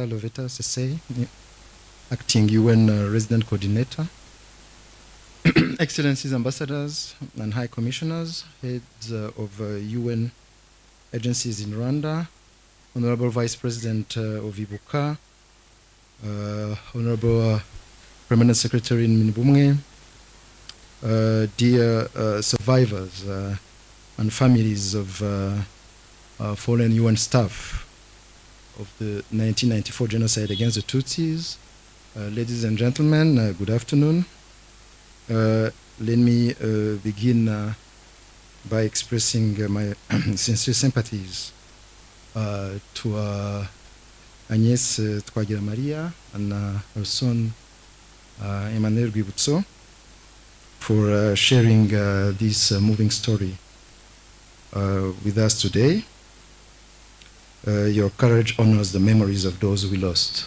Loveta Sese, acting UN resident coordinator. Excellencies, ambassadors and high commissioners, heads of UN agencies in Rwanda, Honorable Vice President of Kwibuka, Honorable Permanent Secretary in Minbumwe, dear survivors and families of fallen UN staff of the 1994 genocide against the Tutsis, ladies and gentlemen, good afternoon. Let me begin by expressing my sincere sympathies to Agnès Twagira-Maria and her son Emmanuel Rwibutso for sharing this moving story with us today. Your courage honors the memories of those we lost.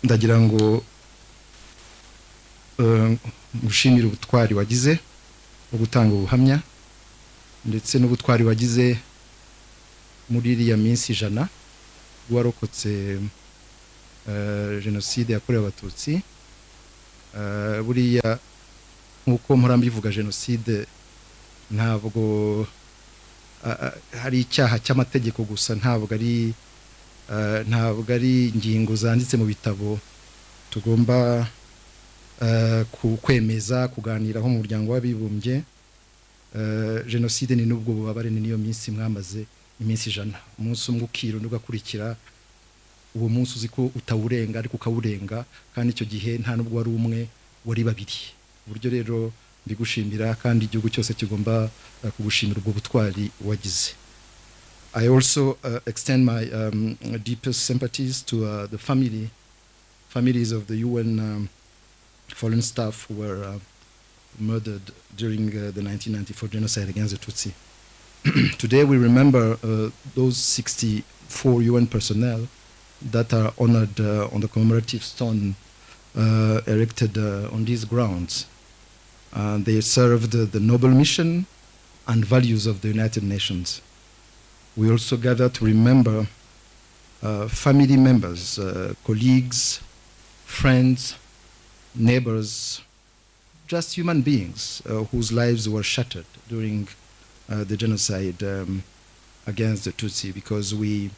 Ndagira ngo ngushimire ubutwari wagize bwo gutanga ubuhamya ndetse n'ubutwari wagize muri iriya minsi 100 warokotse Genocide yakorewe Abatutsi. Buriya nkuko mpora mbivuga, Genocide ntabwo hari icyaha cy'amategeko gusa, ntabwo ari ingingo zanditse mu bitabo tugomba kwemeza kuganiraho mu muryango w'abibumbye. Genocide ni nubwo bubabare, niyo minsi mwamaze iminsi 100, umunsi umwe ukiro n'ugakurikira uwo munsi uzi ko utawurenga ariko ukawurenga, kandi icyo gihe nta nubwo wari umwe, wari babiri. Uburyo rero mbigushimira, kandi igihugu cyose kigomba kugushimira ubwo butwari wagize. I also extend my deepest sympathies to the families of the UN fallen staff who were murdered during the 1994 genocide against the Tutsi. Today we remember those 64 UN personnel that are honored on the commemorative stone erected on these grounds. They served the noble mission and values of the United Nations. We also gather to remember family members, colleagues, friends, neighbors, just human beings whose lives were shattered during the genocide against the Tutsi, because we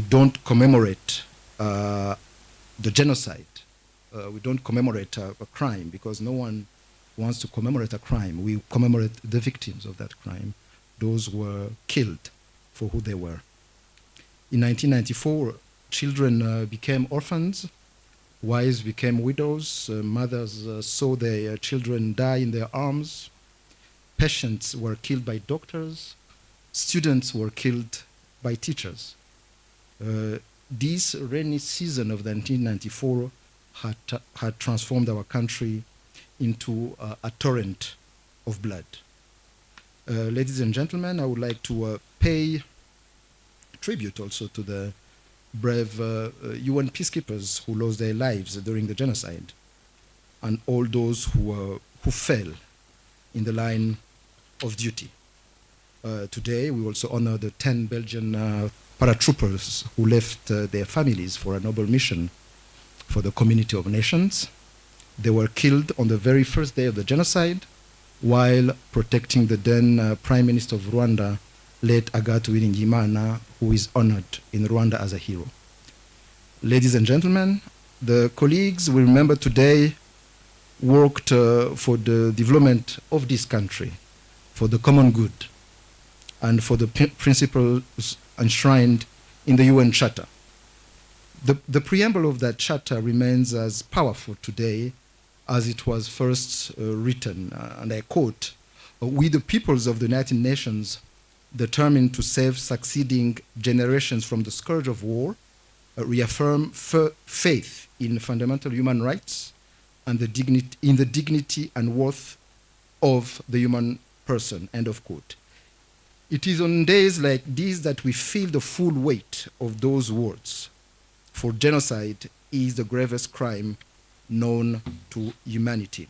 don't commemorate the genocide. We don't commemorate a crime, because no one wants to commemorate a crime. We commemorate the victims of that crime, those who were killed for who they were. In 1994, children became orphans, wives became widows, mothers saw their children die in their arms, patients were killed by doctors, students were killed by teachers. This rainy season of 1994 had transformed our country into a torrent of blood. Ladies and gentlemen, I would like to pay tribute also to the brave UN peacekeepers who lost their lives during the genocide, and all those who fell in the line of duty. Today, we also honor the 10 Belgian paratroopers who left their families for a noble mission for the community of nations. They were killed on the very first day of the genocide while protecting the then Prime Minister of Rwanda, late Agathe Uwiringiyimana, who is honored in Rwanda as a hero. Ladies and gentlemen, the colleagues we remember today worked for the development of this country, for the common good, and for the principles enshrined in the UN Charter. The preamble of that charter remains as powerful today as it was first written, and I quote, "We the peoples of the United Nations, determined to save succeeding generations from the scourge of war, reaffirm faith in fundamental human rights and in the dignity and worth of the human person," end of quote. It is on days like these that we feel the full weight of those words. For genocide is the gravest crime known to humanity.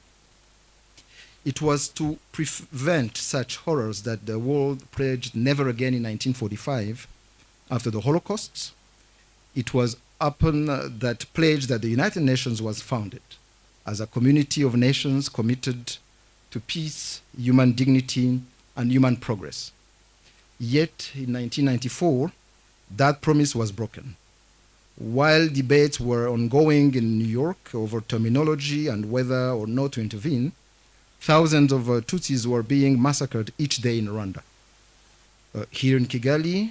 It was to prevent such horrors that the world pledged never again in 1945 after the Holocaust. It was upon that pledge that the United Nations was founded as a community of nations committed to peace, human dignity, and human progress. Yet, in 1994, that promise was broken. While debates were ongoing in New York over terminology and whether or not to intervene, thousands of Tutsis were being massacred each day in Rwanda. Here in Kigali,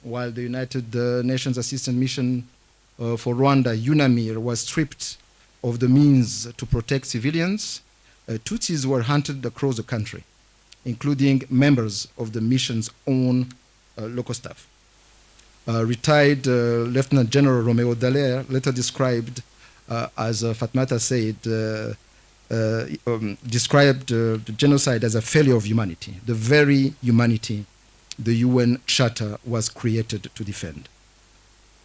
while the United Nations Assistance Mission for Rwanda, UNAMIR, was stripped of the means to protect civilians, Tutsis were hunted across the country, including members of the mission's own local staff. Retired Lieutenant General Romeo Dallaire later described, as Fatmata said, described the genocide as a failure of humanity, the very humanity the UN Charter was created to defend.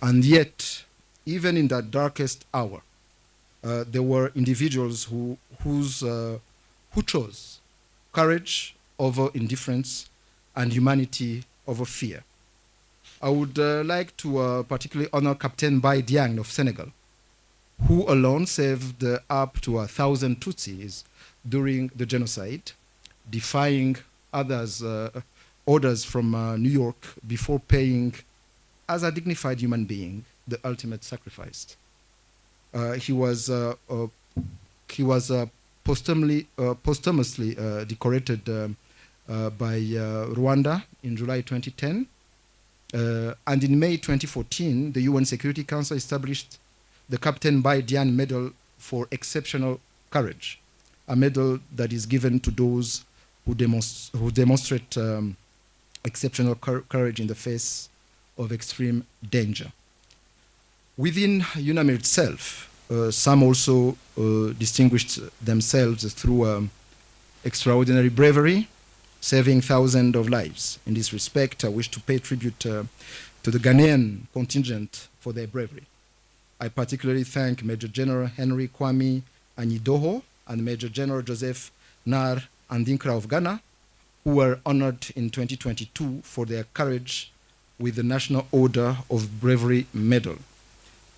And yet, even in that darkest hour, there were individuals who chose courage over indifference and humanity over fear. I would like to particularly honor Captain Bai Diang of Senegal, who alone saved up to 1,000 Tutsis during the genocide, defying orders from New York before paying, as a dignified human being, the ultimate sacrifice. He was posthumously decorated by Rwanda in July 2010. And in May 2014, the UN Security Council established the Captain Bai Dian Medal for Exceptional Courage, a medal that is given to those who demonstrate exceptional courage in the face of extreme danger. Within UNAMIR itself, some also distinguished themselves through extraordinary bravery, saving thousands of lives. In this respect, I wish to pay tribute to the Ghanaian contingent for their bravery. I particularly thank Major General Henry Kwame Anyidoho and Major General Joseph Nar Andinkra of Ghana, who were honored in 2022 for their courage with the National Order of Bravery Medal.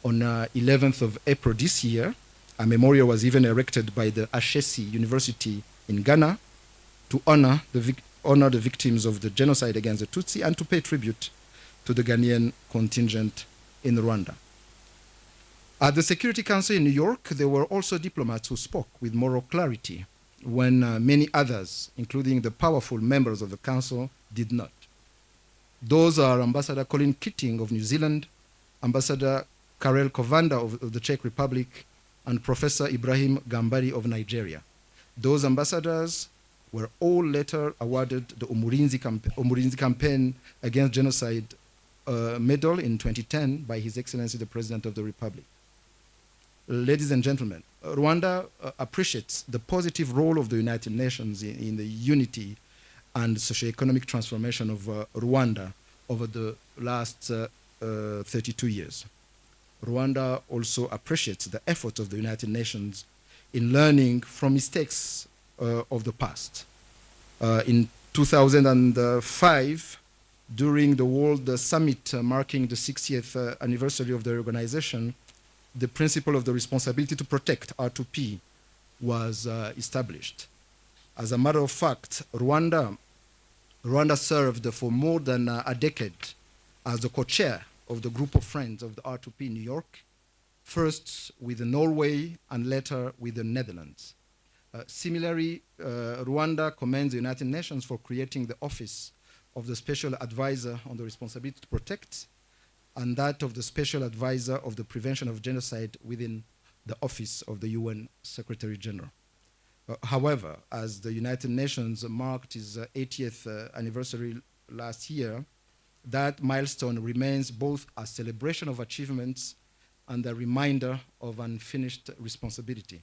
On 11th of April this year, a memorial was even erected by the Ashesi University in Ghana to honor the victims of the genocide against the Tutsi and to pay tribute to the Ghanaian contingent in Rwanda. At the Security Council in New York, there were also diplomats who spoke with moral clarity when many others, including the powerful members of the Council, did not. Those are Ambassador Colin Keating of New Zealand, Ambassador Karel Kovanda of the Czech Republic, and Professor Ibrahim Gambari of Nigeria. Those ambassadors were all later awarded the Umurinzi Campaign Against Genocide medal in 2010 by His Excellency the President of the Republic. Ladies and gentlemen, Rwanda appreciates the positive role of the United Nations in the unity and socioeconomic transformation of Rwanda over the last 32 years. Rwanda also appreciates the efforts of the United Nations in learning from mistakes of the past. In 2005, during the World Summit marking the 60th anniversary of the organization, the principle of the responsibility to protect, R2P, was established. As a matter of fact, Rwanda served for more than a decade as the co-chair of the group of friends of the R2P in New York, first with Norway and later with the Netherlands. Similarly, Rwanda commends the United Nations for creating the Office of the Special Advisor on the Responsibility to Protect and that of the Special Advisor of the Prevention of Genocide within the Office of the UN Secretary General. However, as the United Nations marked its 80th anniversary last year, that milestone remains both a celebration of achievements and a reminder of unfinished responsibility.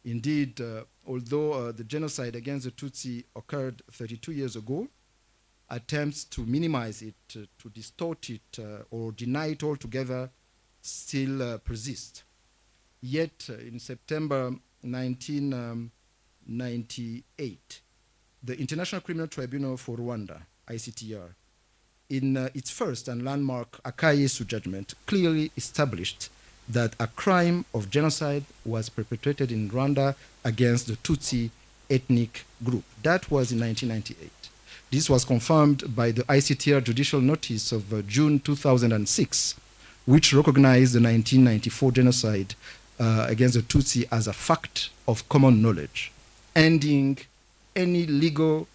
Indeed, although the genocide against the Tutsi occurred 32 years ago, attempts to minimize it, to distort it, or deny it altogether still persist. Yet, in September 19 1998, the International Criminal Tribunal for Rwanda, ICTR, in its first and landmark Akayesu judgment, clearly established that a crime of genocide was perpetrated in Rwanda against the Tutsi ethnic group. That was in 1998. This was confirmed by the ICTR judicial notice of June 2006, which recognized the 1994 genocide against the Tutsi as a fact of common knowledge, ending any legal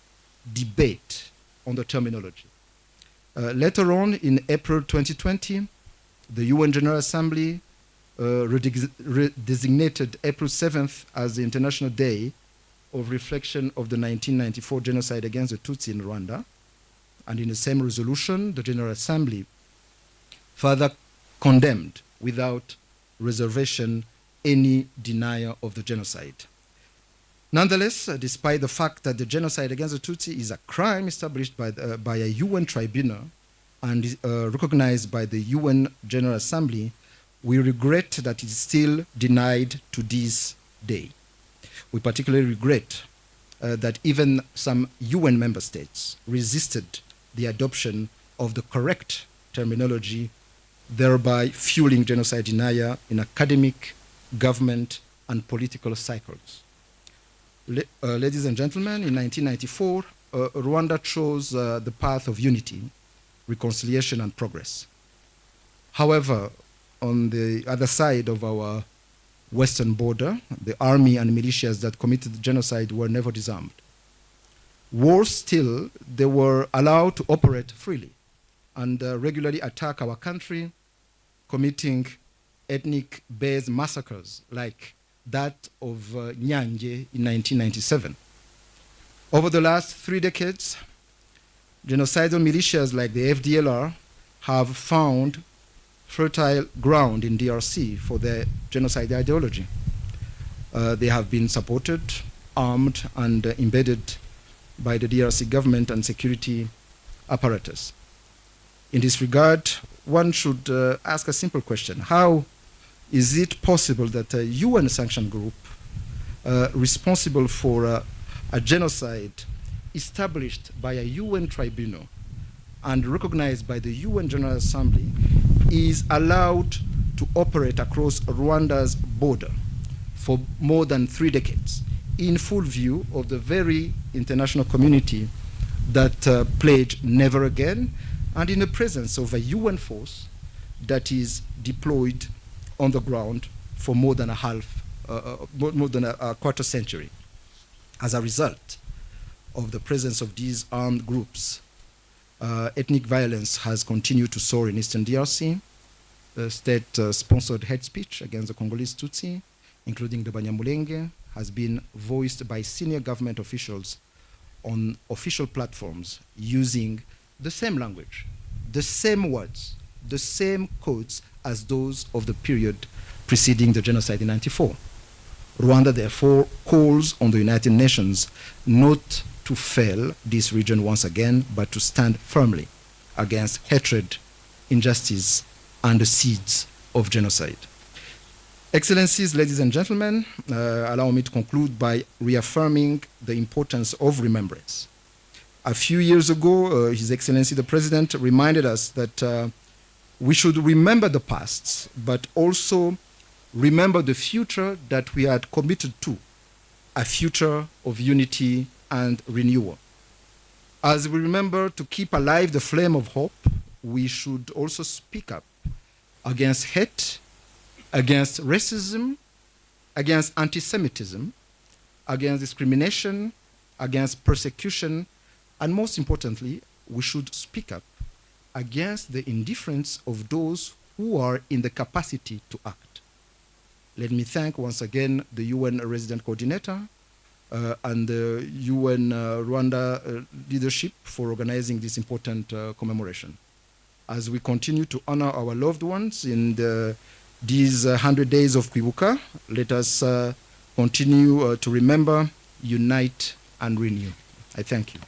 debate on the terminology. Later on, in April 2020, the UN General Assembly designated April 7th as the International Day of Reflection of the 1994 genocide against the Tutsi in Rwanda. And in the same resolution, the General Assembly further condemned without reservation any denial of the genocide. Nonetheless, despite the fact that the genocide against the Tutsi is a crime established by a UN tribunal and recognized by the UN General Assembly, we regret that it is still denied to this day. We particularly regret that even some UN member states resisted the adoption of the correct terminology, thereby fueling genocide denial in academic, government, and political cycles. Ladies and gentlemen, in 1994, Rwanda chose the path of unity, reconciliation, and progress. However, on the other side of our western border, the army and militias that committed genocide were never disarmed. Worse still, they were allowed to operate freely and regularly attack our country, committing ethnic-based massacres like that of Nyange in 1997. Over the last 3 decades, genocidal militias like the FDLR have found fertile ground in DRC for their genocide ideology. They have been supported, armed, and embedded by the DRC government and security apparatus. In this regard, one should ask a simple question. How is it possible that a UN sanctioned group responsible for a genocide established by a UN tribunal and recognized by the UN General Assembly is allowed to operate across Rwanda's border for more than 3 decades in full view of the very international community that pledged never again, and in the presence of a UN force that is deployed on the ground for more than a quarter century? As a result of the presence of these armed groups, ethnic violence has continued to soar in eastern DRC. State-sponsored hate speech against the Congolese Tutsi, including the Banyamulenge, has been voiced by senior government officials on official platforms using the same language, the same words, the same codes as those of the period preceding the genocide in 1994. Rwanda therefore calls on the United Nations not to fail this region once again, but to stand firmly against hatred, injustice, and the seeds of genocide. Excellencies, ladies and gentlemen, allow me to conclude by reaffirming the importance of remembrance. A few years ago, His Excellency the President reminded us that we should remember the past, but also remember the future that we had committed to, a future of unity and renewal. As we remember to keep alive the flame of hope, we should also speak up against hate, against racism, against anti-Semitism, against discrimination, against persecution, and most importantly, we should speak up against the indifference of those who are in the capacity to act. Let me thank once again the UN Resident Coordinator and the UN Rwanda leadership for organizing this important commemoration. As we continue to honor our loved ones in these 100 days of Kwibuka, let us continue to remember, unite, and renew. I thank you.